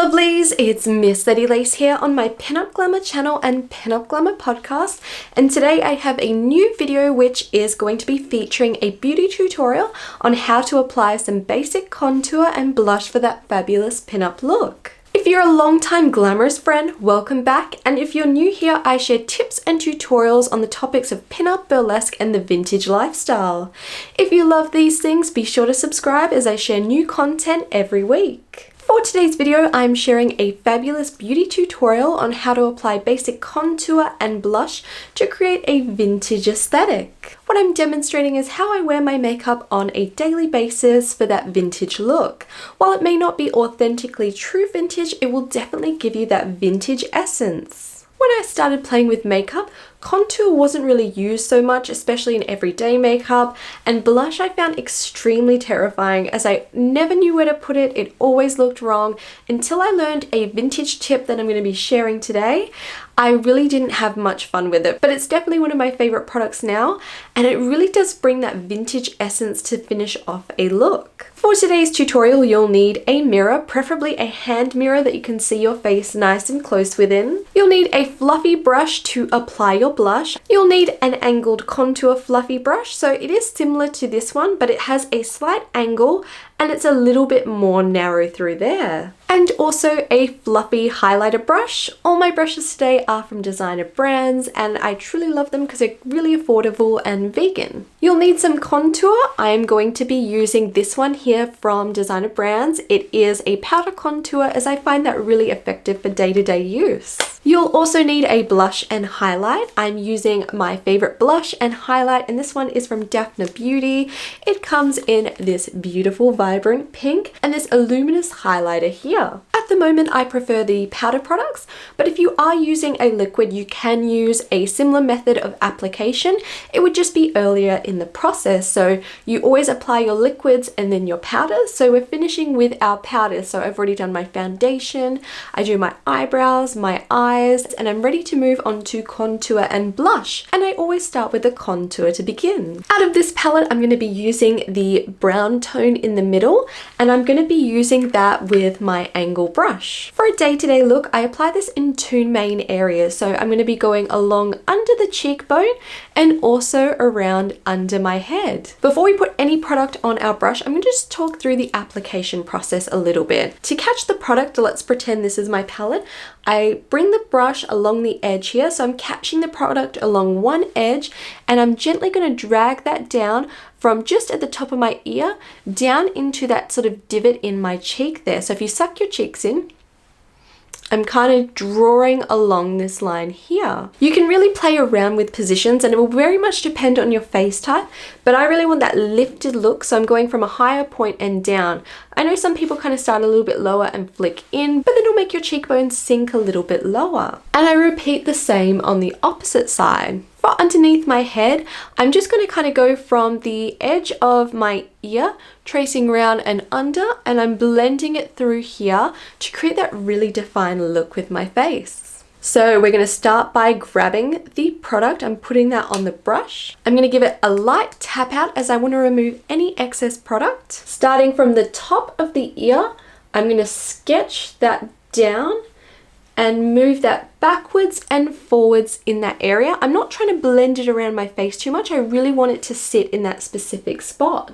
Lovelies, it's Miss Lady Lace here on my Pinup Glamour channel and Pinup Glamour podcast, and today I have a new video which is going to be featuring a beauty tutorial on how to apply some basic contour and blush for that fabulous pinup look. If you're a long-time glamorous friend, welcome back, and if you're new here, I share tips and tutorials on the topics of pinup, burlesque, and the vintage lifestyle. If you love these things, be sure to subscribe as I share new content every week. For today's video, I'm sharing a fabulous beauty tutorial on how to apply basic contour and blush to create a vintage aesthetic. What I'm demonstrating is how I wear my makeup on a daily basis for that vintage look. While it may not be authentically true vintage, it will definitely give you that vintage essence. When I started playing with makeup, contour wasn't really used so much, especially in everyday makeup, and blush I found extremely terrifying as I never knew where to put it. It always looked wrong until I learned a vintage tip that I'm going to be sharing today. I really didn't have much fun with it, but it's definitely one of my favorite products now, and it really does bring that vintage essence to finish off a look. For today's tutorial, you'll need a mirror, preferably a hand mirror that you can see your face nice and close within. You'll need a fluffy brush to apply your blush. You'll need an angled contour fluffy brush, so it is similar to this one, but it has a slight angle and it's a little bit more narrow through there. And also a fluffy highlighter brush. All my brushes today are from designer brands and I truly love them because they're really affordable and vegan. You'll need some contour. I'm going to be using this one here from designer brands. It is a powder contour as I find that really effective for day-to-day use. You'll also need a blush and highlight. I'm using my favorite blush and highlight, and this one is from Daphne Beauty. It comes in this beautiful vibrant pink and this luminous highlighter here. At the moment, I prefer the powder products, but if you are using a liquid, you can use a similar method of application. It would just be earlier in the process. So you always apply your liquids and then your powders. So we're finishing with our powders. So I've already done my foundation, I do my eyebrows, my eyes, and I'm ready to move on to contour and blush. And I always start with the contour to begin. Out of this palette, I'm going to be using the brown tone in the middle, and I'm going to be using that with my angle brush. For a day-to-day look, I apply this in two main areas. So I'm going to be going along under the cheekbone and also around under my head. Before we put any product on our brush, I'm going to just talk through the application process a little bit. To catch the product, let's pretend this is my palette. I bring the brush along the edge here, so I'm catching the product along one edge and I'm gently going to drag that down from just at the top of my ear down into that sort of divot in my cheek there. So if you suck your cheeks in, I'm kind of drawing along this line here. You can really play around with positions and it will very much depend on your face type, but I really want that lifted look, so I'm going from a higher point and down. I know some people kind of start a little bit lower and flick in, but then it'll make your cheekbones sink a little bit lower. And I repeat the same on the opposite side. For underneath my head, I'm just going to kind of go from the edge of my ear, tracing around and under, and I'm blending it through here to create that really defined look with my face. So we're going to start by grabbing the product. I'm putting that on the brush. I'm going to give it a light tap out as I want to remove any excess product. Starting from the top of the ear, I'm going to sketch that down and move that backwards and forwards in that area. I'm not trying to blend it around my face too much. I really want it to sit in that specific spot.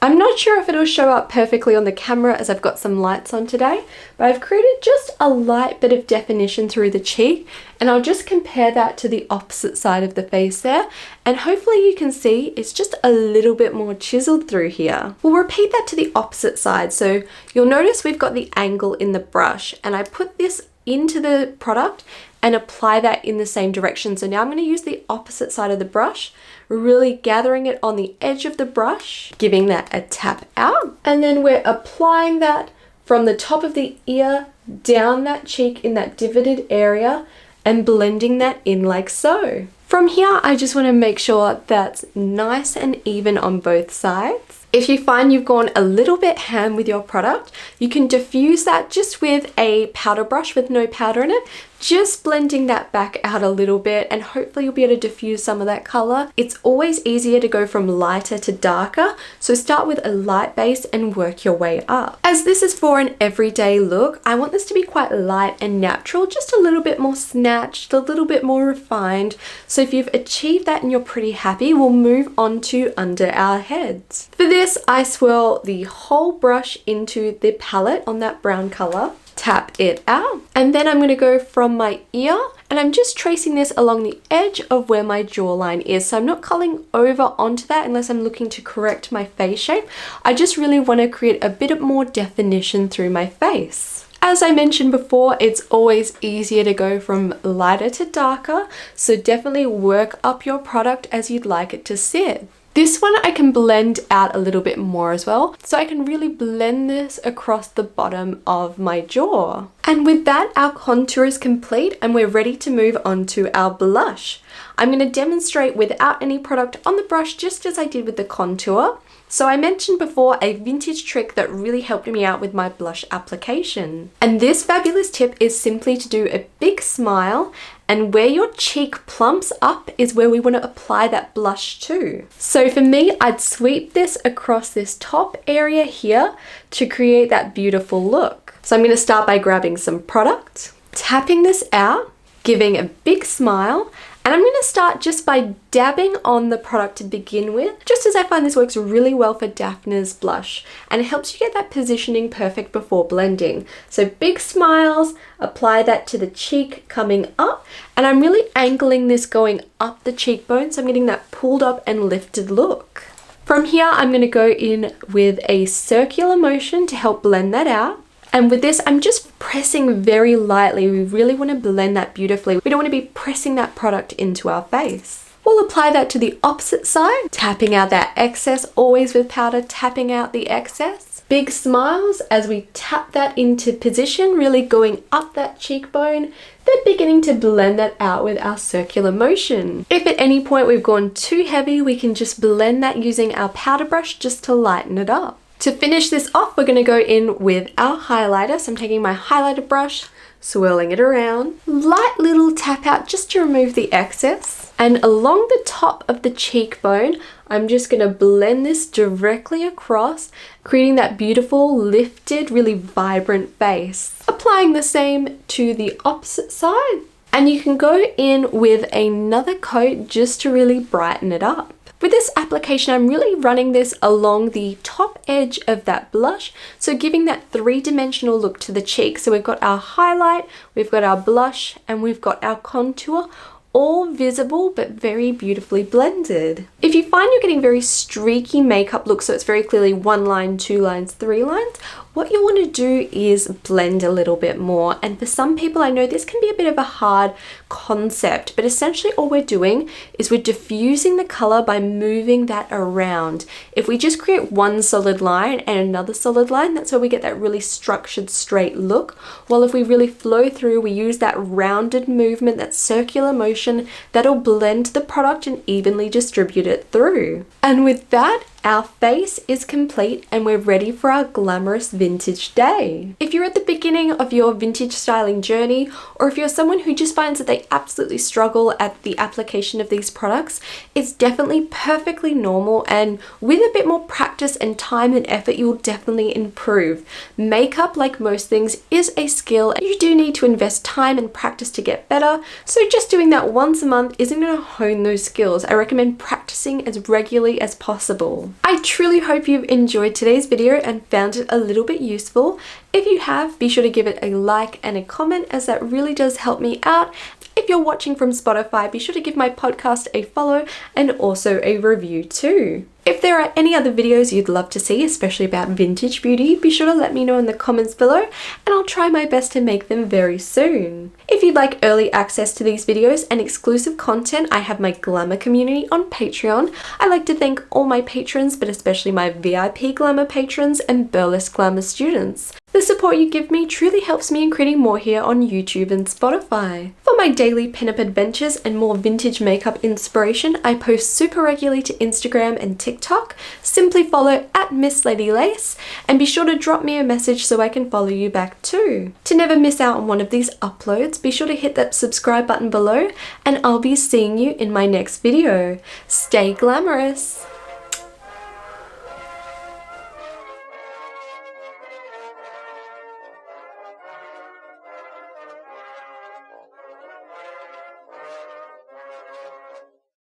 I'm not sure if it'll show up perfectly on the camera as I've got some lights on today, but I've created just a light bit of definition through the cheek, and I'll just compare that to the opposite side of the face there, and hopefully you can see it's just a little bit more chiseled through here. We'll repeat that to the opposite side. So you'll notice we've got the angle in the brush, and I put this into the product and apply that in the same direction. So now I'm going to use the opposite side of the brush, really gathering it on the edge of the brush, giving that a tap out, and then we're applying that from the top of the ear down that cheek in that divoted area and blending that in like so. From here, I just want to make sure that's nice and even on both sides. If you find you've gone a little bit ham with your product, you can diffuse that just with a powder brush with no powder in it, just blending that back out a little bit, and hopefully you'll be able to diffuse some of that color. It's always easier to go from lighter to darker, so start with a light base and work your way up. As this is for an everyday look, I want this to be quite light and natural, just a little bit more snatched, a little bit more refined. So if you've achieved that and you're pretty happy, we'll move on to under our heads. For this, I swirl the whole brush into the palette on that brown color. Tap it out, and then I'm going to go from my ear, and I'm just tracing this along the edge of where my jawline is. So I'm not coloring over onto that unless I'm looking to correct my face shape. I just really want to create a bit more definition through my face. As I mentioned before, it's always easier to go from lighter to darker, so definitely work up your product as you'd like it to sit. This one I can blend out a little bit more as well, so I can really blend this across the bottom of my jaw. And with that, our contour is complete and we're ready to move on to our blush. I'm going to demonstrate without any product on the brush, just as I did with the contour. So I mentioned before a vintage trick that really helped me out with my blush application. And this fabulous tip is simply to do a big smile, and where your cheek plumps up is where we want to apply that blush to. So for me, I'd sweep this across this top area here to create that beautiful look. So I'm going to start by grabbing some product, tapping this out, giving a big smile, and I'm going to start just by dabbing on the product to begin with, just as I find this works really well for Daphna's blush, and it helps you get that positioning perfect before blending. So big smiles, apply that to the cheek coming up, and I'm really angling this going up the cheekbone, so I'm getting that pulled up and lifted look. From here, I'm going to go in with a circular motion to help blend that out. And with this, I'm just pressing very lightly. We really want to blend that beautifully. We don't want to be pressing that product into our face. We'll apply that to the opposite side, tapping out that excess, always with powder, tapping out the excess. Big smiles as we tap that into position, really going up that cheekbone, then beginning to blend that out with our circular motion. If at any point we've gone too heavy, we can just blend that using our powder brush just to lighten it up. To finish this off, we're going to go in with our highlighter. So I'm taking my highlighter brush, swirling it around, light little tap out just to remove the excess. And along the top of the cheekbone, I'm just going to blend this directly across, creating that beautiful, lifted, really vibrant face. Applying the same to the opposite side. And you can go in with another coat just to really brighten it up. With this application, I'm really running this along the top edge of that blush, so giving that three-dimensional look to the cheek. So we've got our highlight, we've got our blush, and we've got our contour, all visible but very beautifully blended. If you find you're getting very streaky makeup look, so it's very clearly 1 line, 2 lines, 3 lines, what you want to do is blend a little bit more. And for some people, I know this can be a bit of a hard concept, but essentially all we're doing is we're diffusing the color by moving that around. If we just create one solid line and another solid line, that's where we get that really structured, straight look. While if we really flow through, we use that rounded movement, that circular motion, that'll blend the product and evenly distribute it through. And with that, our face is complete and we're ready for our glamorous vintage day. If you're at the beginning of your vintage styling journey, or if you're someone who just finds that they absolutely struggle at the application of these products, it's definitely perfectly normal, and with a bit more practice and time and effort, you'll definitely improve. Makeup, like most things, is a skill and you do need to invest time and practice to get better, so just doing that once a month isn't going to hone those skills. I recommend practicing as regularly as possible. I truly hope you've enjoyed today's video and found it a little bit useful. If you have, be sure to give it a like and a comment, as that really does help me out. If you're watching from Spotify, be sure to give my podcast a follow and also a review too. If there are any other videos you'd love to see, especially about vintage beauty, be sure to let me know in the comments below and I'll try my best to make them very soon. If you'd like early access to these videos and exclusive content, I have my Glamour community on Patreon. I like to thank all my patrons, but especially my VIP Glamour patrons and Burlesque Glamour students. The support you give me truly helps me in creating more here on YouTube and Spotify. For my daily pinup adventures and more vintage makeup inspiration, I post super regularly to Instagram and TikTok. Simply follow at Miss Lady Lace and be sure to drop me a message so I can follow you back too. To never miss out on one of these uploads, be sure to hit that subscribe button below and I'll be seeing you in my next video. Stay glamorous!